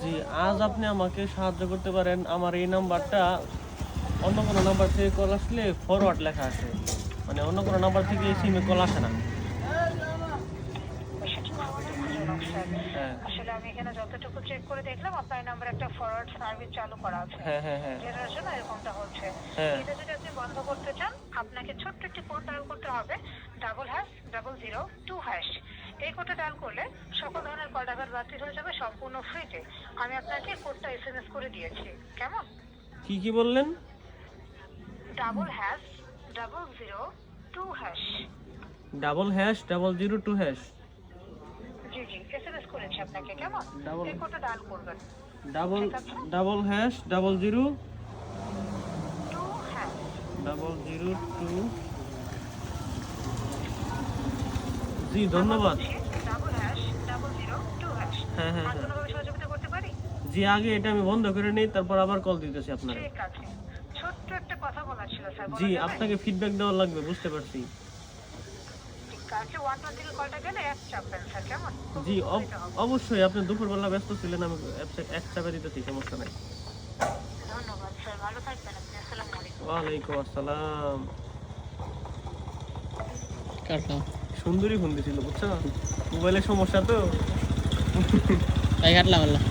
জি, আজ আপনি আমাকে সাহায্য করতে পারেন। আমার এই নাম্বারটা অন্য কোনো নাম্বার থেকে কল আসলে ফরওয়ার্ড লেখা আছে, মানে অন্য কোনো নাম্বার থেকে এই সিমে কল আসে না। আসলে আমি এখানে যতটুকু চেক করে দেখলাম আপনার নাম্বারে একটা ফরওয়ার্ড সার্ভিস চালু করা আছে, যেটার জন্য এরকমটা হচ্ছে। এটা যদি আপনি বন্ধ করতে চান আপনাকে ছোট্ট একটি কোড ডায়াল করতে হবে, #002#। এই কোডটা ডায়াল করলে সকল ধরনের কল ডায়াল বাতিল হয়ে যাবে সম্পূর্ণ ফ্রিতে। আমি আপনাকে কোডটা SMS করে দিয়েছি, কেমন? কি বললেন? #002#। জি জি, SMS করেছি আপনাকে, কেমন? এই কোডটা ডায়াল করবেন, #002#। জি ধন্যবাদ। জি, আগে এটা আমি বন্ধ করে নিই, তারপর আবার কল দিতেছি আপনাকে। ঠিক আছে, ছোট্ট একটা কথা বলার ছিল স্যার। জি, আপনাকে ফিডব্যাক দেওয়া লাগবে, বুঝতে পারছি। জি অবশ্যই, আপনি দুপুরবেলা ব্যস্ত ছিলেন, আমি এক চাপে দিতেছি, সমস্যা নাই। ধন্যবাদ স্যার, ভালো থাকবেন আপনি। আসসালামু আলাইকুম। ওয়ালাইকুম আসসালাম। কাটলাম। সুন্দরী ফোন দিছিল, বুঝছো, মোবাইলের সমস্যা তো। তাই কাটলাম আল্লাহ।